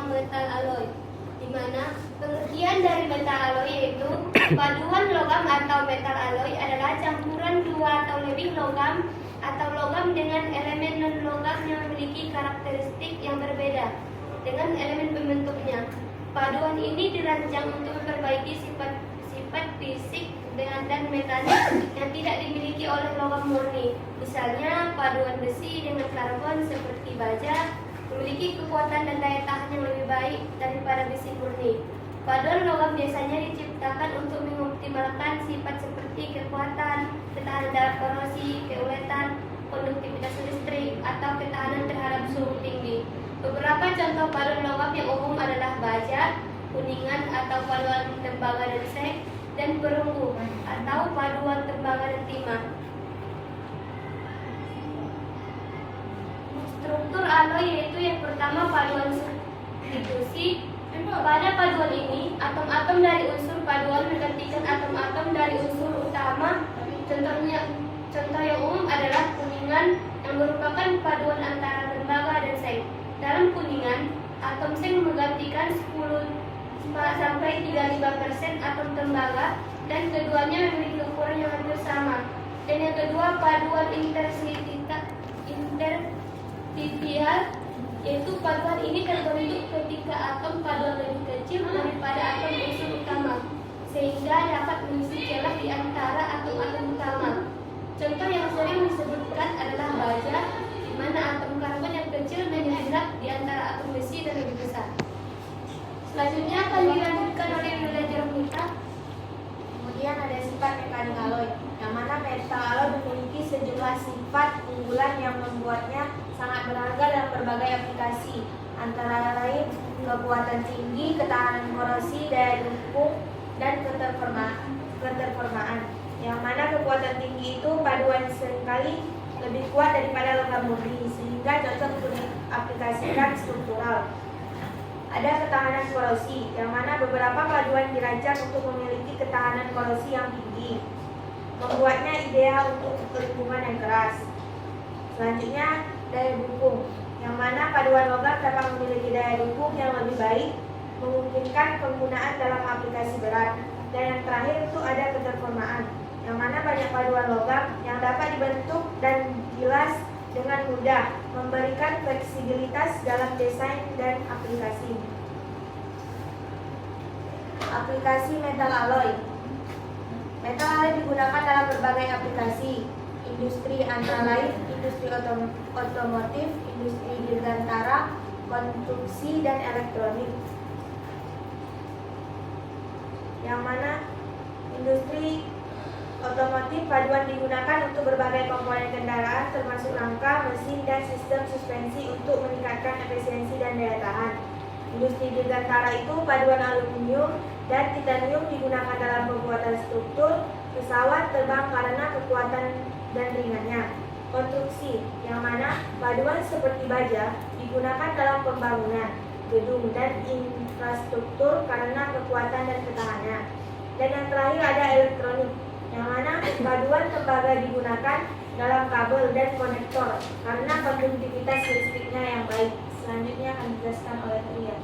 metal alloy, di mana pengertian dari metal alloy yaitu paduan logam atau metal alloy adalah campuran dua atau lebih logam atau logam dengan elemen non-logam yang memiliki karakteristik yang berbeda dengan elemen pembentuknya. Paduan ini dirancang untuk memperbaiki sifat fisik dan mekanik yang tidak dimiliki oleh logam murni. Misalnya, paduan besi dengan karbon seperti baja memiliki kekuatan dan daya tahan yang lebih baik daripada besi murni. Paduan logam biasanya diciptakan untuk mengoptimalkan sifat seperti kekuatan, ketahanan terhadap korosi, keuletan, konduktivitas listrik, atau ketahanan terhadap suhu tinggi. Beberapa contoh paduan logam yang umum adalah baja, kuningan atau paduan tembaga dan seng, dan perunggu atau paduan tembaga dan timah. Struktur alloy yaitu yang pertama paduan substitusi. Pada paduan ini, atom-atom dari unsur paduan menggantikan atom-atom dari unsur utama. Contoh yang umum adalah kuningan yang merupakan paduan antara tembaga dan seng. Dalam kuningan, atom seng menggantikan 10-35% atom tembaga dan keduanya memiliki ukuran yang hampir sama. Dan yang kedua, paduan interstitial, yaitu paduan ini terbentuk ketika atom paduan lebih kecil daripada atom unsur utama, sehingga dapat mengisi celah di antara atom-atom utama. Contoh yang sering disebutkan adalah baja, di mana atom karbon yang kecil mengendap di antara atom besi dan lebih besar. Selanjutnya akan dilanjutkan oleh belajar kita. Kemudian ada sifat mekanik alloy, yang mana metal alloy memiliki sejumlah sifat unggulan yang membuatnya sangat berharga dalam berbagai aplikasi, antara lain kekuatan tinggi, ketahanan korosi, daya dukung, dan keterformaan. Yang mana kekuatan tinggi itu paduan seringkali lebih kuat daripada logam murni, sehingga cocok untuk diaplikasikan struktural. Ada ketahanan korosi, yang mana beberapa paduan dirancang untuk memiliki ketahanan korosi yang tinggi, membuatnya ideal untuk lingkungan yang keras. Selanjutnya, daya dukung, yang mana paduan logam dapat memiliki daya dukung yang lebih baik, memungkinkan penggunaan dalam aplikasi berat. Dan yang terakhir itu ada keterformaan, yang mana banyak paduan logam yang dapat dibentuk dan dilas dengan mudah, memberikan fleksibilitas dalam desain dan aplikasi. Aplikasi metal alloy. Metal alloy digunakan dalam berbagai aplikasi industri, antara lain industri otomotif, industri dirgantara, konstruksi, dan elektronik. Yang mana industri otomotif paduan digunakan untuk berbagai komponen kendaraan termasuk rangka, mesin, dan sistem suspensi untuk meningkatkan efisiensi dan daya tahan. Industri dirgantara itu paduan aluminium dan titanium digunakan dalam pembuatan struktur pesawat terbang karena kekuatan dan ringannya. Konstruksi, yang mana paduan seperti baja digunakan dalam pembangunan gedung dan infrastruktur karena kekuatan dan ketahanan. Dan yang terakhir ada elektronik, yang mana paduan tembaga digunakan dalam kabel dan konektor karena konduktivitas listriknya yang baik. Selanjutnya akan dijelaskan oleh Ria.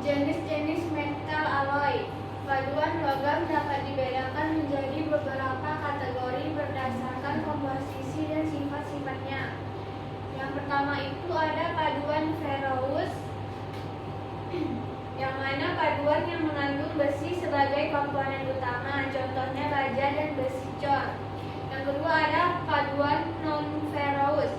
Jenis-jenis metal alloy. Paduan logam dapat dibedakan menjadi beberapa kategori berdasarkan komposisi dan sifat-sifatnya. Yang pertama itu ada paduan ferrous, yang mana paduan yang mengandung besi sebagai komponen utama, contohnya baja dan besi cor. Yang kedua ada paduan non-ferrous.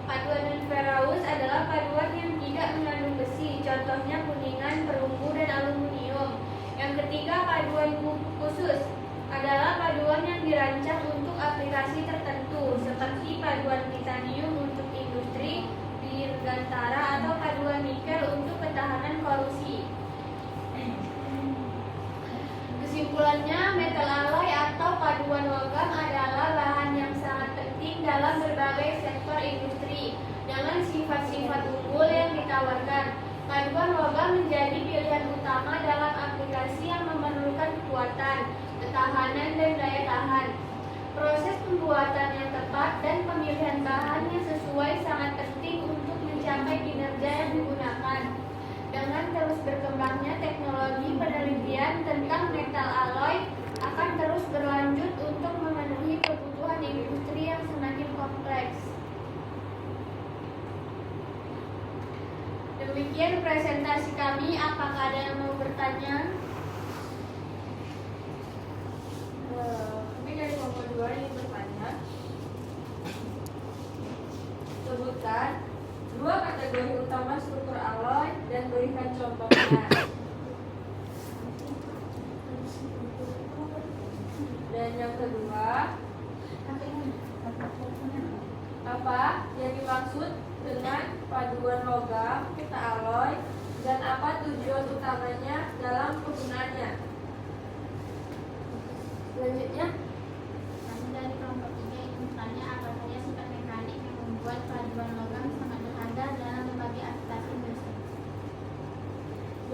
Paduan non-ferrous adalah paduan yang tidak mengandung besi, contohnya kuningan, perunggu, dan aluminium. Yang ketiga, paduan khusus adalah paduan yang dirancang untuk aplikasi tertentu, seperti paduan titanium untuk industri dirgantara atau paduan nikel untuk ketahanan korosi. Kesimpulannya, metal alloy atau paduan logam adalah bahan yang sangat penting dalam berbagai sektor industri dengan sifat-sifat unggul yang ditawarkan. Paduan logam menjadi pilihan utama dalam aplikasi yang memerlukan kekuatan, ketahanan, dan daya tahan. Proses pembuatan yang tepat dan pemilihan bahan yang sesuai sangat penting untuk mencapai kinerja yang digunakan. Dengan terus berkembangnya teknologi penelitian tentang metal alloy akan terus berlanjut untuk memenuhi kebutuhan industri yang semakin kompleks. Demikian presentasi kami. Apakah ada yang mau bertanya? Kami dari kelompok 2 ingin bertanya. Sebutkan 2 kategori utama struktur alloy dan berikan contohnya. Dan yang kedua, apa yang dimaksud dengan paduan logam kita alloy dan apa tujuan utamanya dalam penggunaannya? Selanjutnya, Kami dari kelompok 3 ingin bertanya apa saja sifat mekanik yang membuat paduan logam sangat berharga dalam berbagai aplikasi industri.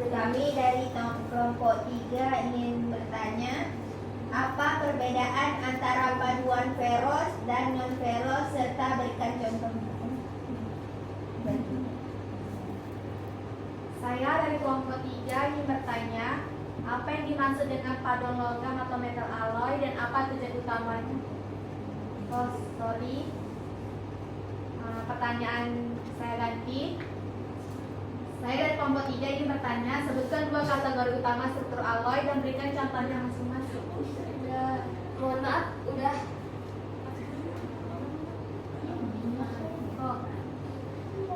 Kami dari kelompok 3 ingin bertanya, apa perbedaan antara paduan ferros dan non-ferros serta berikan contoh. Saya dari kelompok 3 ingin bertanya apa yang dimaksud dengan paduan logam atau metal alloy dan apa tujuan utamanya. Pertanyaan saya ganti. Saya dari kelompok 3 ingin bertanya, sebutkan 2 kategori utama struktur alloy dan berikan contohnya masing-masing. mohon maaf, udah.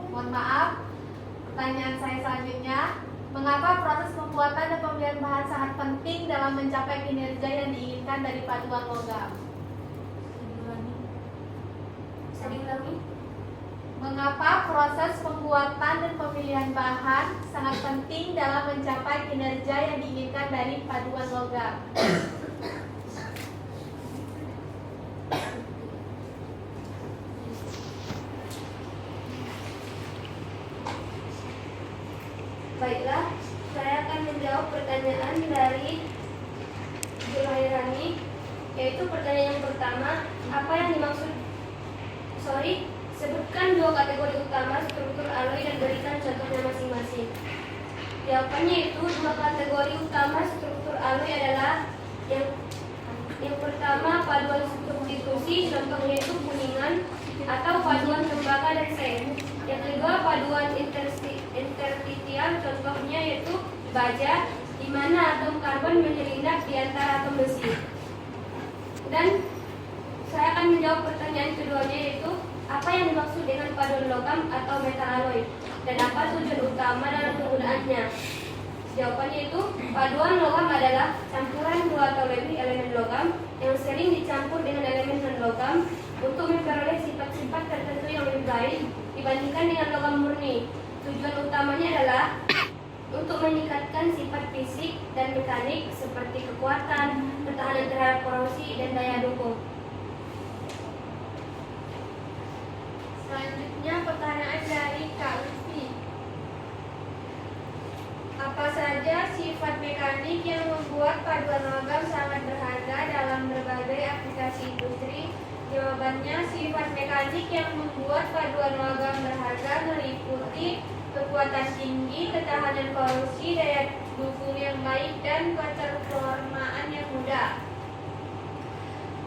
Mohon maaf. Pertanyaan saya selanjutnya, mengapa proses pembuatan dan pemilihan bahan sangat penting dalam mencapai kinerja yang diinginkan dari paduan logam? Bisa diulangi? Mengapa proses pembuatan dan pemilihan bahan sangat penting dalam mencapai kinerja yang diinginkan dari paduan logam? Baiklah, saya akan menjawab pertanyaan dari Zulairani, yaitu pertanyaan yang pertama, apa yang dimaksud? Sebutkan 2 kategori utama struktur alloy dan berikan contohnya masing-masing. Jawabannya itu 2 kategori utama struktur alloy adalah yang pertama paduan substitusi, contohnya itu kuningan atau paduan tembaga dan seng. Yang kedua paduan interstitial, contohnya yaitu baja, di mana atom karbon menyelinap di antara atom besi. Dan saya akan menjawab pertanyaan keduanya, yaitu apa yang dimaksud dengan paduan logam atau metal alloy dan apa tujuan utama dalam penggunaannya. Jawabannya itu paduan logam adalah campuran 2 atau lebih elemen logam yang sering dicampur dengan elemen non-logam untuk memperoleh sifat-sifat tertentu yang lebih baik dibandingkan dengan logam murni. Tujuan utamanya adalah untuk meningkatkan sifat fisik dan mekanik seperti kekuatan, pertahanan terhadap korosi, dan daya dukung. Selanjutnya pertanyaan dari Kak Lutfi. Apa saja sifat mekanik yang membuat paduan logam sangat berharga dalam berbagai aplikasi industri? Jawabannya, sifat mekanik yang membuat paduan logam berharga meliputi kekuatan tinggi, ketahanan korosi, daya dukung yang baik, dan keterformaan yang mudah.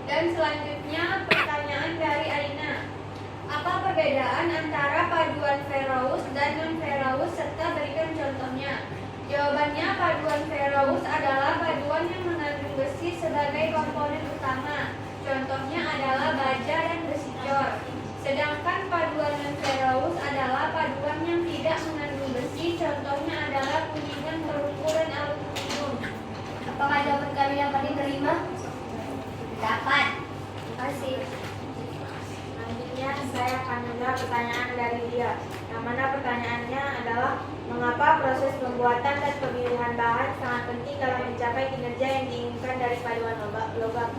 Dan selanjutnya pertanyaan dari Aina. Apa perbedaan antara paduan ferrous dan non-ferrous serta berikan contohnya? Jawabannya, paduan ferrous adalah paduan yang mengandung besi sebagai komponen utama. Contohnya adalah baja dan besi cor. Sedangkan paduan non-ferrous adalah paduan yang tidak mengandung besi. Contohnya adalah kuningan, perunggu, dan aluminium. Apakah jawaban kami dapat diterima? Dapat. Terima kasih. Selanjutnya saya akan menjawab pertanyaan dari dia. Yang mana pertanyaannya adalah mengapa proses pembuatan dan pemilihan bahan sangat penting dalam mencapai kinerja yang diinginkan dari paduan logam.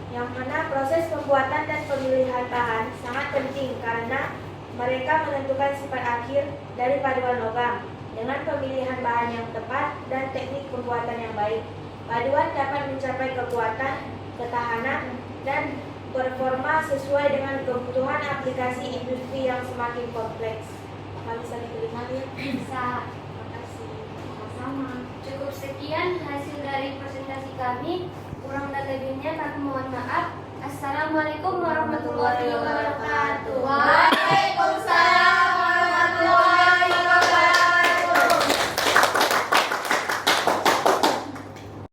Yang mana proses pembuatan dan pemilihan bahan sangat penting karena mereka menentukan sifat akhir dari paduan logam. Dengan pemilihan bahan yang tepat dan teknik pembuatan yang baik, paduan dapat mencapai kekuatan, ketahanan, dan performa sesuai dengan kebutuhan aplikasi industri yang semakin kompleks. Apa bisa dituliskan ya? Bisa. Terima kasih. Sama-sama. Cukup sekian hasil dari presentasi kami. Kurang dan lebihnya kami mohon maaf. Assalamualaikum warahmatullahi wabarakatuh.